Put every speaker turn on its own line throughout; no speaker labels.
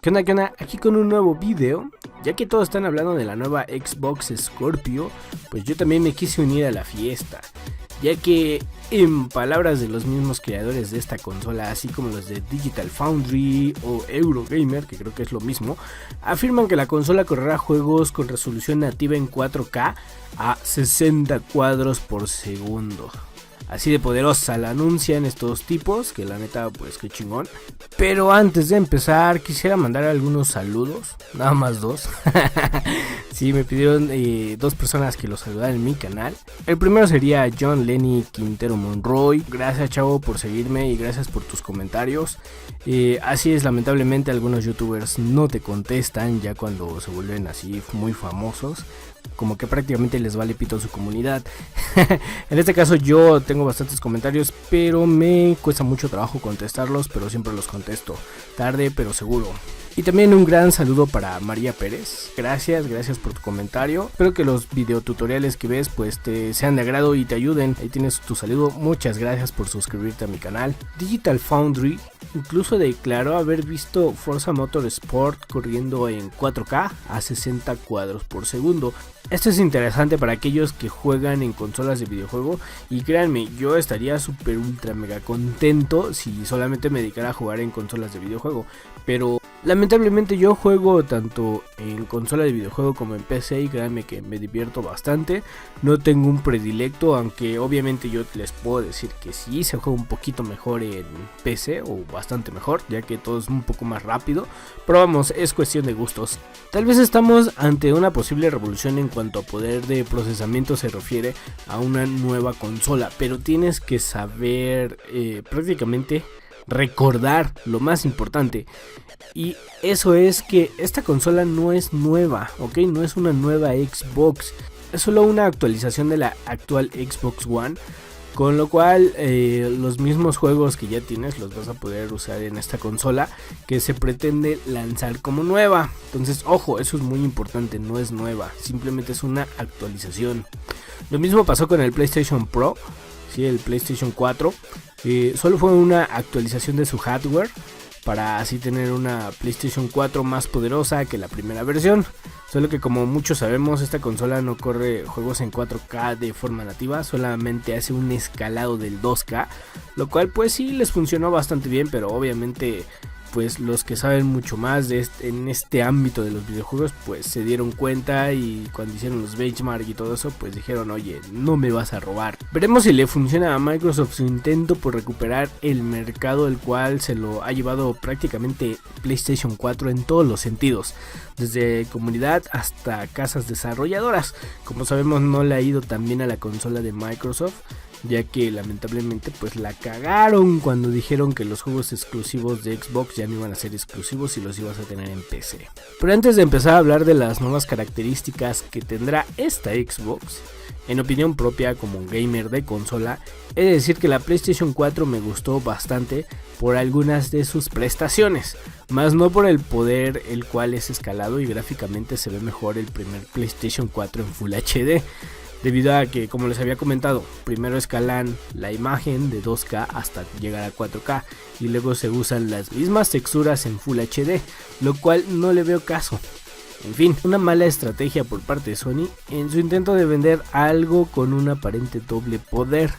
¿Qué onda, qué onda? Aquí con un nuevo video. Ya que todos están hablando de la nueva Xbox Scorpio, pues yo también me quise unir a la fiesta, ya que en palabras de los mismos creadores de esta consola, así como los de Digital Foundry o Eurogamer, que creo que es lo mismo, afirman que la consola correrá juegos con resolución nativa en 4K a 60 cuadros por segundo. Así de poderosa la anuncian estos tipos, que la neta pues qué chingón. Pero antes de empezar quisiera mandar algunos saludos, nada más dos. Sí, me pidieron dos personas que los saludaran en mi canal. El primero sería John Lenny Quintero Monroy. Gracias, chavo, por seguirme y gracias por tus comentarios. Así es, lamentablemente algunos youtubers no te contestan ya cuando se vuelven así muy famosos. Como que prácticamente les vale pito su comunidad. En este caso yo tengo bastantes comentarios, pero me cuesta mucho trabajo contestarlos, pero siempre los contesto, tarde pero seguro. Y también un gran saludo para María Pérez. Gracias por tu comentario. Espero que los videotutoriales que ves pues te sean de agrado y te ayuden. Ahí tienes tu saludo. Muchas gracias por suscribirte a mi canal. Digital Foundry incluso declaró haber visto Forza Motorsport corriendo en 4K a 60 cuadros por segundo. Esto es interesante para aquellos que juegan en consolas de videojuego y créanme, yo estaría súper ultra mega contento si solamente me dedicara a jugar en consolas de videojuego, pero lamentablemente yo juego tanto en consola de videojuego como en PC y créanme que me divierto bastante. No tengo un predilecto, aunque obviamente yo les puedo decir que sí se juega un poquito mejor en PC o bastante mejor, ya que todo es un poco más rápido, pero vamos, es cuestión de gustos. Tal vez estamos ante una posible revolución en cuanto a poder de procesamiento se refiere a una nueva consola, pero tienes que saber prácticamente recordar lo más importante, y eso es que esta consola no es nueva, ok, no es una nueva Xbox, es solo una actualización de la actual Xbox One, con lo cual los mismos juegos que ya tienes los vas a poder usar en esta consola que se pretende lanzar como nueva. Entonces ojo, eso es muy importante, no es nueva, simplemente es una actualización. Lo mismo pasó con el PlayStation Pro, ¿sí? El PlayStation 4 solo fue una actualización de su hardware para así tener una PlayStation 4 más poderosa que la primera versión. Solo que como muchos sabemos, esta consola no corre juegos en 4K de forma nativa, solamente hace un escalado del 2K, lo cual pues sí les funcionó bastante bien, pero obviamente pues los que saben mucho más de en este ámbito de los videojuegos pues se dieron cuenta y cuando hicieron los benchmark y todo eso pues dijeron, oye, no me vas a robar. Veremos si le funciona a Microsoft su intento por recuperar el mercado, el cual se lo ha llevado prácticamente PlayStation 4 en todos los sentidos, desde comunidad hasta casas desarrolladoras. Como sabemos, no le ha ido tan bien a la consola de Microsoft, ya que lamentablemente pues la cagaron cuando dijeron que los juegos exclusivos de Xbox ya no iban a ser exclusivos y los ibas a tener en PC. Pero antes de empezar a hablar de las nuevas características que tendrá esta Xbox, en opinión propia como gamer de consola, he de decir que la PlayStation 4 me gustó bastante por algunas de sus prestaciones, más no por el poder, el cual es escalado y gráficamente se ve mejor el primer PlayStation 4 en Full HD. Debido a que, como les había comentado, primero escalan la imagen de 2K hasta llegar a 4K y luego se usan las mismas texturas en Full HD, lo cual no le veo caso. En fin, una mala estrategia por parte de Sony en su intento de vender algo con un aparente doble poder,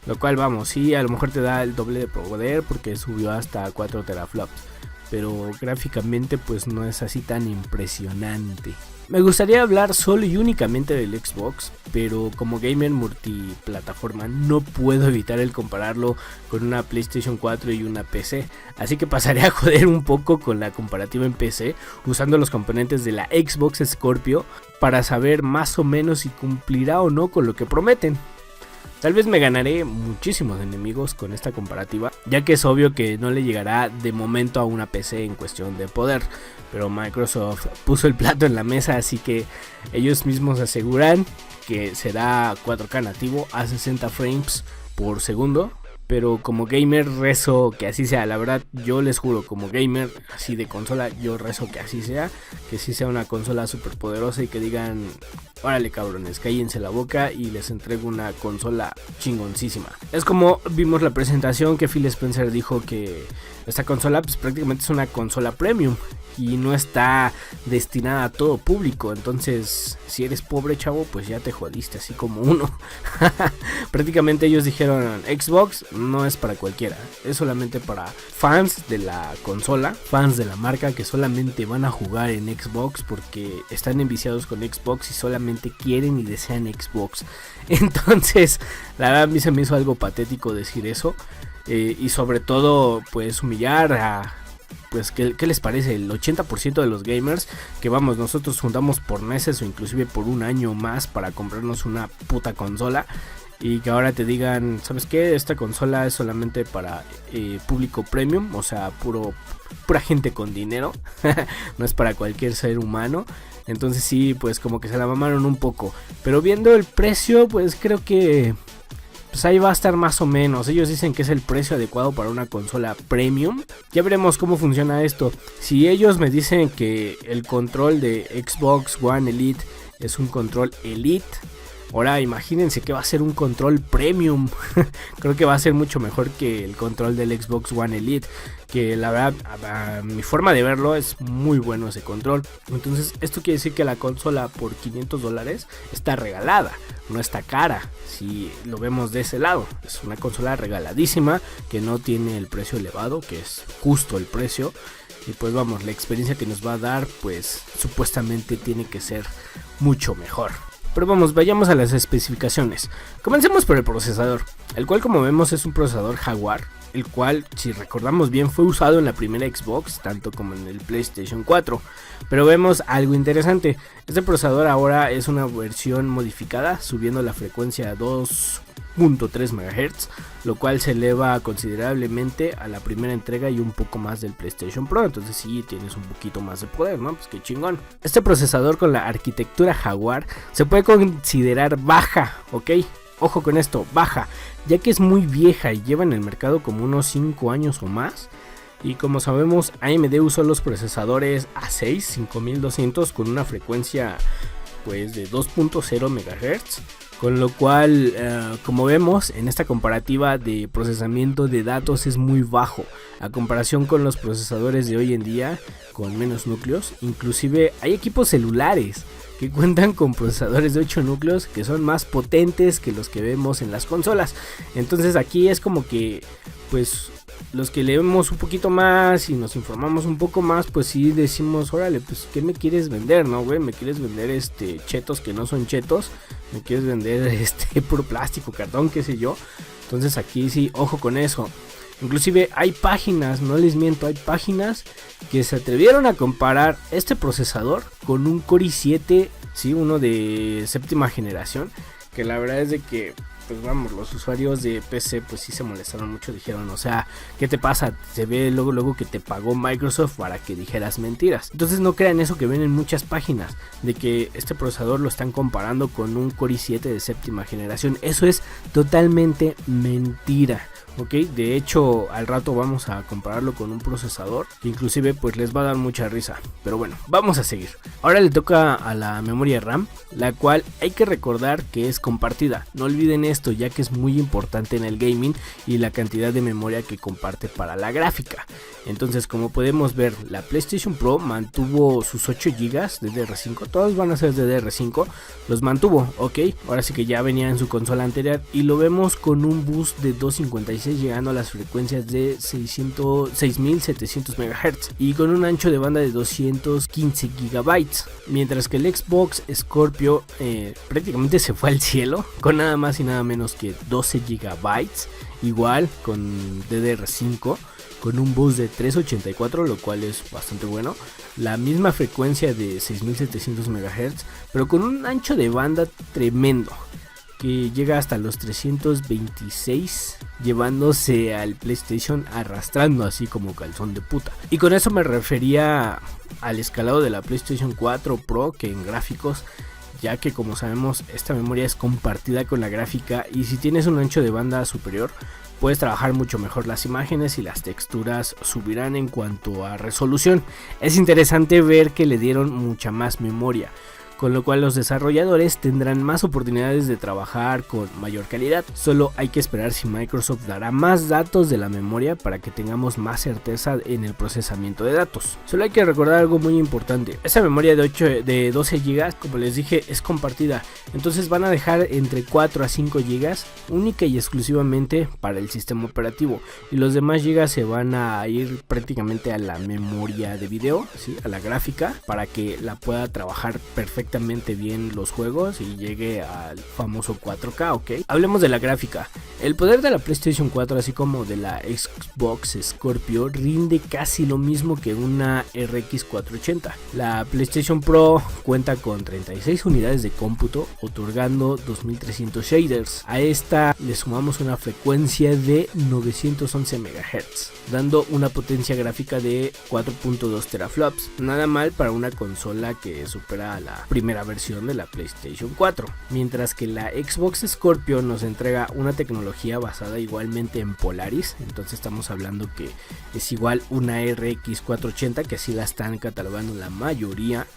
lo cual vamos, sí, a lo mejor te da el doble de poder porque subió hasta 4 teraflops, pero gráficamente pues no es así tan impresionante. Me gustaría hablar solo y únicamente del Xbox, pero como gamer multiplataforma no puedo evitar el compararlo con una PlayStation 4 y una PC, así que pasaré a joder un poco con la comparativa en PC usando los componentes de la Xbox Scorpio para saber más o menos si cumplirá o no con lo que prometen. Tal vez me ganaré muchísimos enemigos con esta comparativa, ya que es obvio que no le llegará de momento a una PC en cuestión de poder, pero Microsoft puso el plato en la mesa, así que ellos mismos aseguran que será 4K nativo a 60 frames por segundo. Pero como gamer rezo que así sea, la verdad yo les juro, como gamer así de consola, yo rezo que así sea, que sí sea una consola súper poderosa y que digan, órale cabrones, cállense la boca y les entrego una consola chingoncísima. Es como vimos la presentación que Phil Spencer dijo que esta consola pues prácticamente es una consola premium. y no está destinada a todo público. Entonces, si eres pobre, chavo, pues ya te jodiste, así como uno. Prácticamente ellos dijeron, Xbox no es para cualquiera, es solamente para fans de la consola, fans de la marca que solamente van a jugar en Xbox porque están enviciados con Xbox y solamente quieren y desean Xbox. Entonces, la verdad a mí se me hizo algo patético decir eso, y sobre todo pues humillar a... Pues, ¿qué les parece? El 80% de los gamers que vamos, nosotros juntamos por meses o inclusive por un año más para comprarnos una puta consola, y que ahora te digan, ¿sabes qué? Esta consola es solamente para público premium, o sea, pura gente con dinero, no es para cualquier ser humano. Entonces sí, pues como que se la mamaron un poco, pero viendo el precio, pues creo que... pues ahí va a estar más o menos. Ellos dicen que es el precio adecuado para una consola premium. Ya veremos cómo funciona esto. Si ellos me dicen que el control de Xbox One Elite es un control Elite, ahora imagínense que va a ser un control premium. Creo que va a ser mucho mejor que el control del Xbox One Elite, que la verdad, a mi forma de verlo, es muy bueno ese control. Entonces esto quiere decir que la consola por $500 está regalada, no está cara. Si lo vemos de ese lado, es una consola regaladísima que no tiene el precio elevado, que es justo el precio. Y pues vamos, la experiencia que nos va a dar, pues supuestamente tiene que ser mucho mejor. Pero vamos, vayamos a las especificaciones. Comencemos por el procesador, el cual como vemos es un procesador Jaguar, el cual, si recordamos bien, fue usado en la primera Xbox, tanto como en el PlayStation 4. Pero vemos algo interesante, este procesador ahora es una versión modificada, subiendo la frecuencia a 2.3 MHz, lo cual se eleva considerablemente a la primera entrega y un poco más del PlayStation Pro. Entonces sí, tienes un poquito más de poder, ¿no? Pues qué chingón. Este procesador con la arquitectura Jaguar se puede considerar baja, ¿ok? Ojo con esto, baja, ya que es muy vieja y lleva en el mercado como unos 5 años o más. Y como sabemos, AMD usó los procesadores A6 5200 con una frecuencia pues de 2.0 MHz. Con lo cual, como vemos, en esta comparativa de procesamiento de datos es muy bajo a comparación con los procesadores de hoy en día con menos núcleos. Inclusive hay equipos celulares que cuentan con procesadores de 8 núcleos que son más potentes que los que vemos en las consolas. Entonces aquí es como que pues los que leemos un poquito más y nos informamos un poco más, pues sí decimos, órale, pues ¿qué me quieres vender, no, güey? ¿Me quieres vender chetos que no son chetos? ¿Me quieres vender puro plástico, cartón, qué sé yo? Entonces aquí sí, ojo con eso. Inclusive hay páginas, no les miento, hay páginas que se atrevieron a comparar este procesador con un Core i7, sí, uno de séptima generación, que la verdad es de que pues vamos, los usuarios de PC pues sí se molestaron mucho, dijeron, o sea, ¿qué te pasa? Se ve luego que te pagó Microsoft para que dijeras mentiras. Entonces no crean eso que ven en muchas páginas, de que este procesador lo están comparando con un Core i7 de séptima generación. Eso es totalmente mentira. Ok, de hecho al rato vamos a compararlo con un procesador que inclusive pues les va a dar mucha risa, pero bueno, vamos a seguir. Ahora le toca a la memoria RAM, la cual hay que recordar que es compartida. No olviden esto, ya que es muy importante en el gaming y la cantidad de memoria que comparte para la gráfica. Entonces, como podemos ver, la PlayStation Pro mantuvo sus 8 GB de DDR5, todos van a ser de DDR5, los mantuvo, ok, ahora sí que ya venía en su consola anterior y lo vemos con un boost de 256 llegando a las frecuencias de 6700 MHz y con un ancho de banda de 215 GB, mientras que el Xbox Scorpio prácticamente se fue al cielo con nada más y nada menos que 12 GB, igual con DDR5 con un boost de 384, lo cual es bastante bueno, la misma frecuencia de 6700 MHz, pero con un ancho de banda tremendo que llega hasta los 326, llevándose al PlayStation arrastrando así como calzón de puta. Y con eso me refería al escalado de la PlayStation 4 Pro, que en gráficos, ya que como sabemos esta memoria es compartida con la gráfica y si tienes un ancho de banda superior puedes trabajar mucho mejor las imágenes y las texturas subirán en cuanto a resolución. Es interesante ver que le dieron mucha más memoria. con lo cual los desarrolladores tendrán más oportunidades de trabajar con mayor calidad. Solo hay que esperar si Microsoft dará más datos de la memoria para que tengamos más certeza en el procesamiento de datos. Solo hay que recordar algo muy importante: esa memoria de 12 GB, como les dije, es compartida, entonces van a dejar entre 4 a 5 GB única y exclusivamente para el sistema operativo, y los demás gigas se van a ir prácticamente a la memoria de video, ¿sí? A la gráfica, para que la pueda trabajar perfectamente bien los juegos y llegue al famoso 4K, ¿ok? Hablemos de la gráfica. El poder de la PlayStation 4, así como de la Xbox Scorpio, rinde casi lo mismo que una RX 480. La PlayStation Pro cuenta con 36 unidades de cómputo, otorgando 2300 shaders. A esta le sumamos una frecuencia de 911 MHz, dando una potencia gráfica de 4.2 teraflops. Nada mal para una consola que supera a la primera versión de la PlayStation 4. Mientras que la Xbox Scorpio nos entrega una tecnología basada igualmente en Polaris, entonces estamos hablando que es igual una RX 480, que así la están catalogando la mayoría,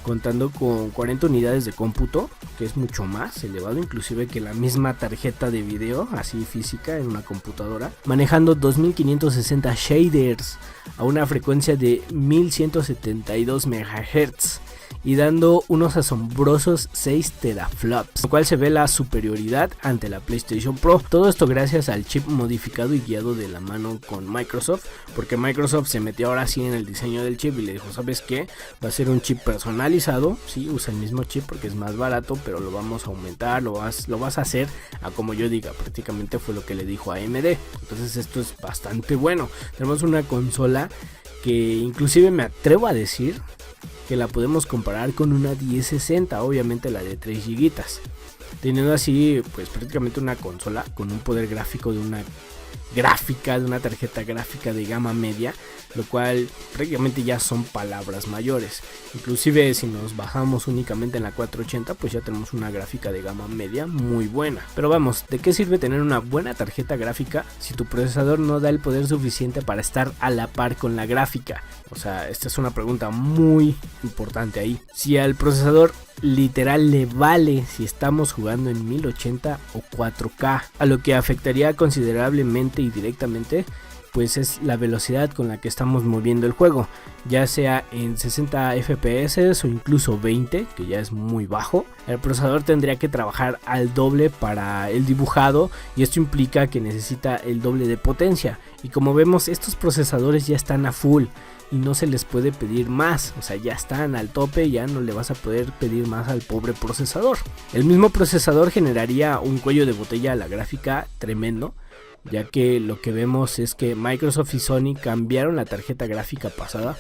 contando con 40 unidades de cómputo, que es mucho más elevado inclusive que la misma tarjeta de video así física en una computadora, manejando 2560 shaders a una frecuencia de 1172 MHz y dando unos asombrosos 6 teraflops, lo cual se ve la superioridad ante la PlayStation Pro. Todo esto gracias al chip modificado y guiado de la mano con Microsoft, porque Microsoft se metió ahora sí en el diseño del chip y le dijo: ¿sabes qué? Va a ser un chip personalizado, sí, usa el mismo chip porque es más barato, pero lo vamos a aumentar, lo vas a hacer a como yo diga. Prácticamente fue lo que le dijo a AMD. Entonces esto es bastante bueno. Tenemos una consola que inclusive me atrevo a decir que la podemos comparar con una 1060, obviamente la de 3 GB, teniendo así pues prácticamente una consola con un poder gráfico de una tarjeta gráfica de gama media, lo cual prácticamente ya son palabras mayores. Inclusive si nos bajamos únicamente en la 480, pues ya tenemos una gráfica de gama media muy buena. Pero vamos, ¿de qué sirve tener una buena tarjeta gráfica si tu procesador no da el poder suficiente para estar a la par con la gráfica? O sea, esta es una pregunta muy importante ahí. Si al procesador literal le vale si estamos jugando en 1080 o 4K, a lo que afectaría considerablemente y directamente pues es la velocidad con la que estamos moviendo el juego, ya sea en 60 FPS o incluso 20, que ya es muy bajo. El procesador tendría que trabajar al doble para el dibujado, y esto implica que necesita el doble de potencia, y como vemos estos procesadores ya están a full y no se les puede pedir más, o sea, ya están al tope, ya no le vas a poder pedir más al pobre procesador. El mismo procesador generaría un cuello de botella a la gráfica tremendo, ya que lo que vemos es que Microsoft y Sony cambiaron la tarjeta gráfica pasada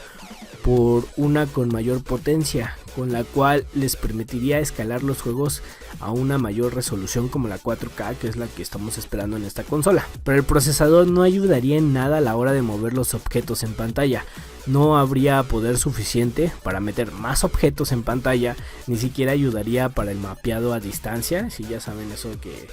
por una con mayor potencia, con la cual les permitiría escalar los juegos a una mayor resolución como la 4K, que es la que estamos esperando en esta consola. Pero el procesador no ayudaría en nada a la hora de mover los objetos en pantalla. No habría poder suficiente para meter más objetos en pantalla, ni siquiera ayudaría para el mapeado a distancia. Si ya saben eso que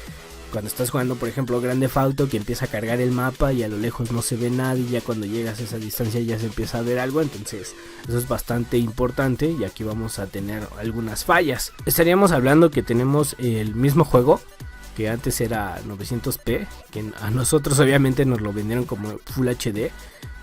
cuando estás jugando, por ejemplo, Grand Theft Auto, que empieza a cargar el mapa y a lo lejos no se ve nada, y ya cuando llegas a esa distancia ya se empieza a ver algo. Entonces eso es bastante importante, y aquí vamos a tener algunas fallas. Estaríamos hablando que tenemos el mismo juego que antes era 900p, que a nosotros obviamente nos lo vendieron como Full HD,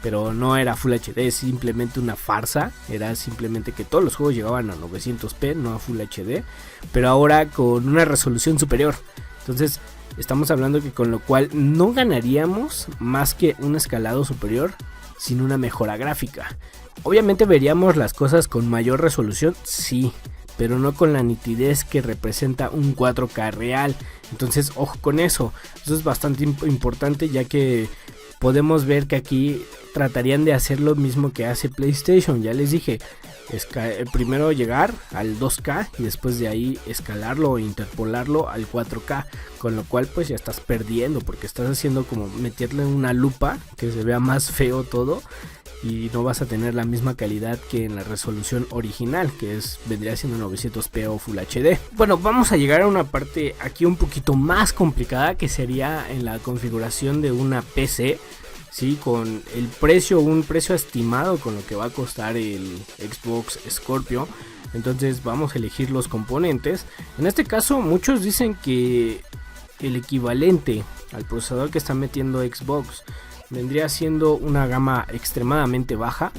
pero no era Full HD, es simplemente una farsa. Era simplemente que todos los juegos llegaban a 900p, no a Full HD, pero ahora con una resolución superior. Entonces estamos hablando que con lo cual no ganaríamos más que un escalado superior sin una mejora gráfica. Obviamente veríamos las cosas con mayor resolución, sí, pero no con la nitidez que representa un 4K real. Entonces ojo con eso. Eso es bastante importante, ya que podemos ver que aquí tratarían de hacer lo mismo que hace PlayStation. Ya les dije, primero llegar al 2K y después de ahí escalarlo o interpolarlo al 4K, con lo cual pues ya estás perdiendo, porque estás haciendo como meterle una lupa que se vea más feo todo, y no vas a tener la misma calidad que en la resolución original, que vendría siendo 900p o Full HD. Bueno, vamos a llegar a una parte aquí un poquito más complicada, que sería en la configuración de una PC. Sí, con un precio estimado con lo que va a costar el Xbox Scorpio. Entonces vamos a elegir los componentes. En este caso muchos dicen que el equivalente al procesador que está metiendo Xbox vendría siendo una gama extremadamente baja,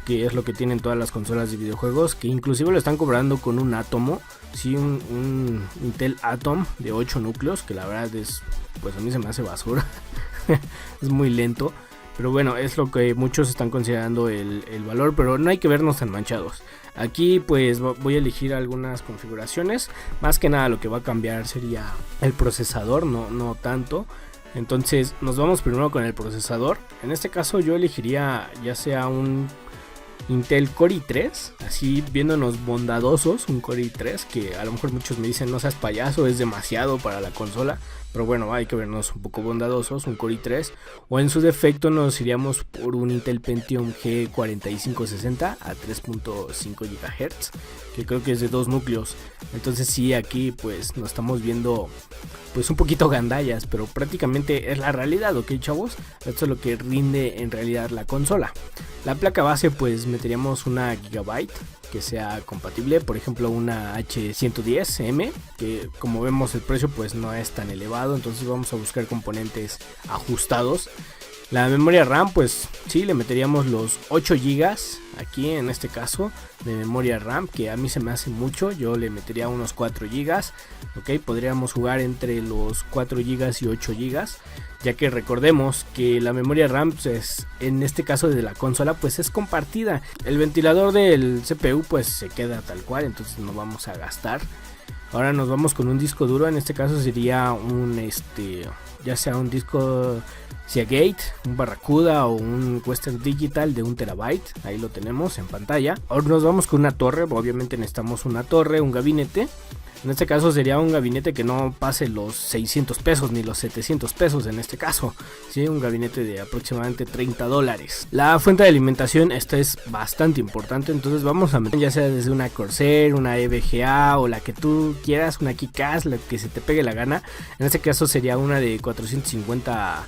que es lo que tienen todas las consolas de videojuegos, que inclusive lo están cobrando con un Atomo, sí, un Intel Atom de 8 núcleos, que la verdad es, pues a mí se me hace basura. Es muy lento, pero bueno, es lo que muchos están considerando el valor, pero no hay que vernos tan manchados. Aquí pues voy a elegir algunas configuraciones. Más que nada lo que va a cambiar sería el procesador, no tanto. Entonces nos vamos primero con el procesador. En este caso yo elegiría ya sea un Intel Core i3, así viéndonos bondadosos, un Core i3, que a lo mejor muchos me dicen no seas payaso, es demasiado para la consola, pero bueno, hay que vernos un poco bondadosos, un Core i3, o en su defecto nos iríamos por un Intel Pentium G4560 a 3.5 GHz, que creo que es de 2 núcleos. Entonces sí, aquí pues nos estamos viendo pues un poquito gandallas, pero prácticamente es la realidad, ¿ok, chavos? Esto es lo que rinde en realidad la consola. La placa base pues meteríamos una Gigabyte que sea compatible, por ejemplo una H110M, que como vemos el precio pues no es tan elevado, entonces vamos a buscar componentes ajustados. La memoria RAM pues sí, le meteríamos los 8 GB aquí en este caso de memoria RAM, que a mí se me hace mucho, yo le metería unos 4 GB, ok, podríamos jugar entre los 4 GB y 8 GB, ya que recordemos que la memoria RAM pues, en este caso de la consola pues es compartida, el ventilador del CPU pues se queda tal cual, entonces no vamos a gastar. Ahora nos vamos con un disco duro, en este caso sería un ya sea un disco Seagate, un Barracuda o un Western Digital de 1 TB, ahí lo tenemos en pantalla. Ahora nos vamos con una torre, obviamente necesitamos una torre, un gabinete. En este caso sería un gabinete que no pase los 600 pesos ni los 700 pesos en este caso, ¿sí? Un gabinete de aproximadamente $30. La fuente de alimentación, esta es bastante importante, entonces vamos a meter ya sea desde una Corsair, una EVGA o la que tú quieras, una Kickaz, la que se te pegue la gana. En este caso sería una de 450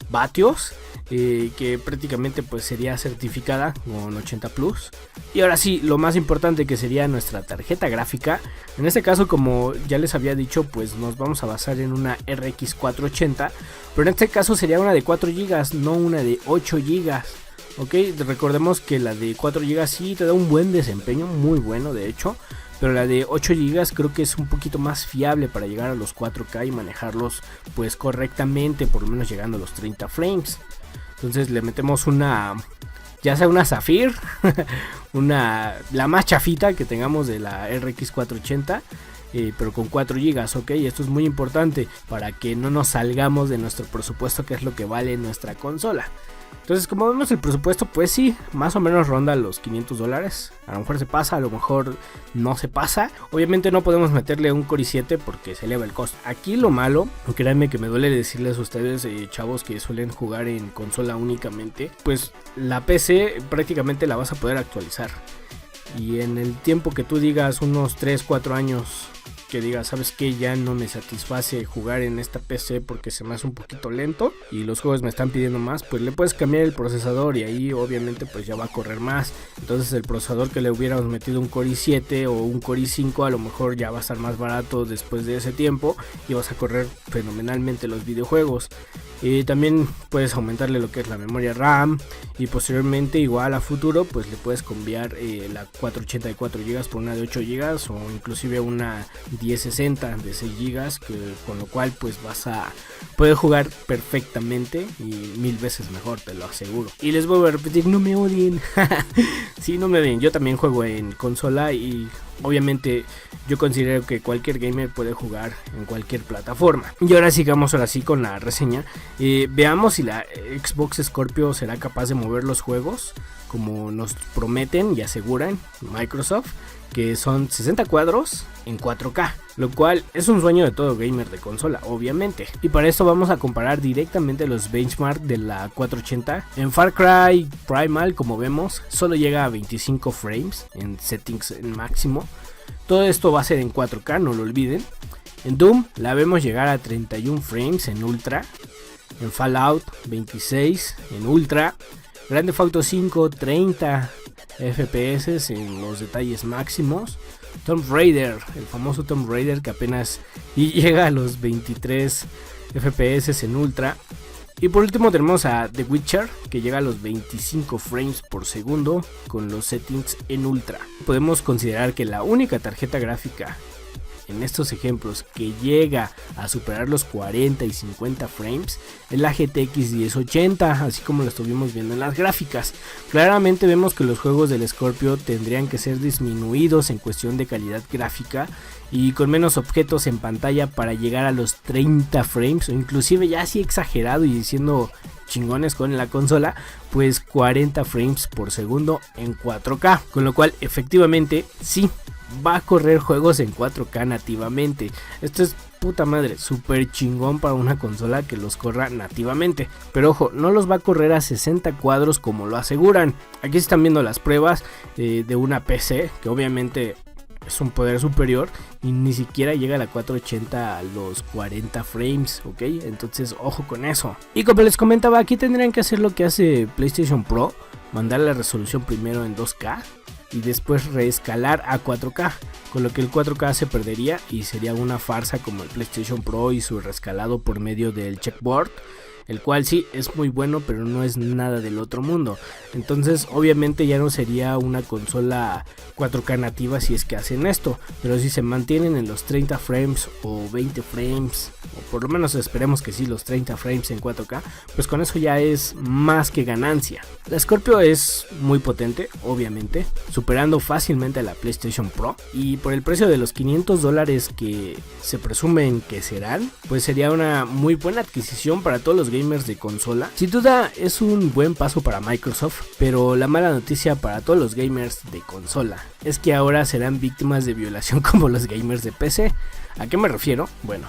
vatios, que prácticamente pues sería certificada con 80 plus. Y ahora sí, lo más importante, que sería nuestra tarjeta gráfica. En este caso, como ya les había dicho, pues nos vamos a basar en una RX 480, pero en este caso sería una de 4 GB, no una de 8 GB. Ok, recordemos que la de 4 GB sí te da un buen desempeño, muy bueno de hecho, pero la de 8 GB creo que es un poquito más fiable para llegar a los 4K y manejarlos pues correctamente, por lo menos llegando a los 30 frames. Entonces le metemos una, ya sea una Zafir, la más chafita que tengamos de la RX 480, pero con 4 GB, ok, esto es muy importante para que no nos salgamos de nuestro presupuesto, que es lo que vale nuestra consola. Entonces, como vemos el presupuesto, pues sí, más o menos ronda los $500. A lo mejor se pasa, a lo mejor no se pasa. Obviamente no podemos meterle un Core i7 porque se eleva el costo. Aquí lo malo, créanme que me duele decirles a ustedes, chavos que suelen jugar en consola únicamente, pues la PC prácticamente la vas a poder actualizar. Y en el tiempo que tú digas, unos 3-4 años, que digas, sabes que ya no me satisface jugar en esta PC porque se me hace un poquito lento y los juegos me están pidiendo más, pues le puedes cambiar el procesador y ahí obviamente pues ya va a correr más. Entonces el procesador que le hubiéramos metido un Core i7 o un Core i5 a lo mejor ya va a estar más barato después de ese tiempo y vas a correr fenomenalmente los videojuegos. Y también puedes aumentarle lo que es la memoria RAM y posteriormente igual a futuro pues le puedes cambiar la 484 GB por una de 8 GB o inclusive una 1060 de 6 GB, con lo cual pues vas a poder jugar perfectamente y 1000 veces mejor, te lo aseguro. Y les vuelvo a repetir, no me odien. Sí, no me odien, yo también juego en consola y obviamente yo considero que cualquier gamer puede jugar en cualquier plataforma. Y ahora sigamos con la reseña. Veamos si la Xbox Scorpio será capaz de mover los juegos como nos prometen y aseguran Microsoft, que son 60 cuadros en 4K, lo cual es un sueño de todo gamer de consola, obviamente. Y para esto vamos a comparar directamente los benchmarks de la 480. En Far Cry Primal, como vemos, solo llega a 25 frames en settings en máximo. Todo esto va a ser en 4K, no lo olviden. En Doom la vemos llegar a 31 frames en Ultra. En Fallout 26 en Ultra. Grand Theft Auto 5 30 FPS en los detalles máximos. Tomb Raider, el famoso Tomb Raider que apenas llega a los 23 FPS en ultra. Y por último tenemos a The Witcher, que llega a los 25 frames por segundo con los settings en ultra. Podemos considerar que la única tarjeta gráfica en estos ejemplos que llega a superar los 40 y 50 frames es la GTX 1080, así como lo estuvimos viendo en las gráficas. Claramente vemos que los juegos del Scorpio tendrían que ser disminuidos en cuestión de calidad gráfica y con menos objetos en pantalla para llegar a los 30 frames, o inclusive ya así exagerado y diciendo chingones con la consola, pues 40 frames por segundo en 4K, con lo cual efectivamente sí va a correr juegos en 4K nativamente. Esto es puta madre, súper chingón para una consola que los corra nativamente. Pero ojo, no los va a correr a 60 cuadros como lo aseguran. Aquí están viendo las pruebas de una PC que obviamente es un poder superior y ni siquiera llega a la 480 a los 40 frames, ¿ok? Entonces ojo con eso. Y como les comentaba, aquí tendrían que hacer lo que hace PlayStation Pro, mandar la resolución primero en 2K y después reescalar a 4K, con lo que el 4K se perdería y sería una farsa como el PlayStation Pro y su reescalado por medio del checkboard, el cual sí es muy bueno, pero no es nada del otro mundo. Entonces obviamente ya no sería una consola 4K nativa si es que hacen esto, pero si se mantienen en los 30 frames o 20 frames, o por lo menos esperemos que sí, los 30 frames en 4K, pues con eso ya es más que ganancia. La Scorpio es muy potente, obviamente, superando fácilmente a la PlayStation Pro, y por el precio de los $500 que se presumen que serán, pues sería una muy buena adquisición para todos los gamers de consola. Sin duda es un buen paso para Microsoft, pero la mala noticia para todos los gamers de consola es que ahora serán víctimas de violación como los gamers de PC. ¿A qué me refiero? Bueno,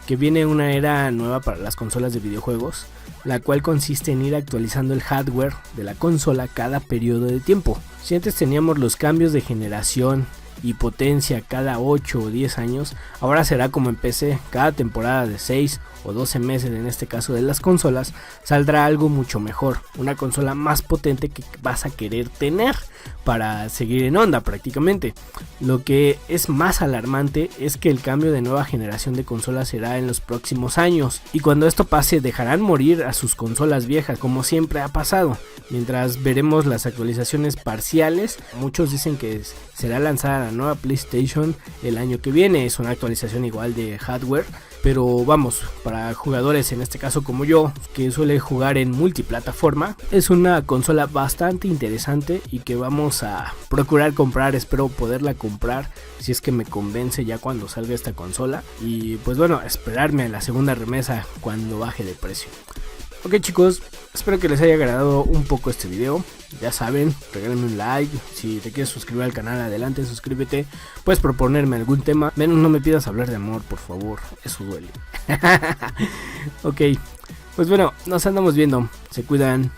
que viene una era nueva para las consolas de videojuegos, la cual consiste en ir actualizando el hardware de la consola cada periodo de tiempo. Si antes teníamos los cambios de generación y potencia cada 8 o 10 años, ahora será como en PC, cada temporada de 6 o 12 meses en este caso de las consolas, saldrá algo mucho mejor, una consola más potente que vas a querer tener para seguir en onda prácticamente. Lo que es más alarmante es que el cambio de nueva generación de consolas será en los próximos años, y cuando esto pase dejarán morir a sus consolas viejas como siempre ha pasado, mientras veremos las actualizaciones parciales. Muchos dicen que será lanzada la nueva PlayStation el año que viene, es una actualización igual de hardware, pero vamos, para jugadores en este caso como yo, que suele jugar en multiplataforma, es una consola bastante interesante y que vamos a procurar comprar. Espero poderla comprar si es que me convence ya cuando salga esta consola, y pues bueno, esperarme a la segunda remesa cuando baje de precio. Ok chicos, espero que les haya agradado un poco este video. Ya saben, regálenme un like. Si te quieres suscribir al canal, adelante, suscríbete. Puedes proponerme algún tema, menos no me pidas hablar de amor, por favor, eso duele. Ok, pues bueno, nos andamos viendo, se cuidan.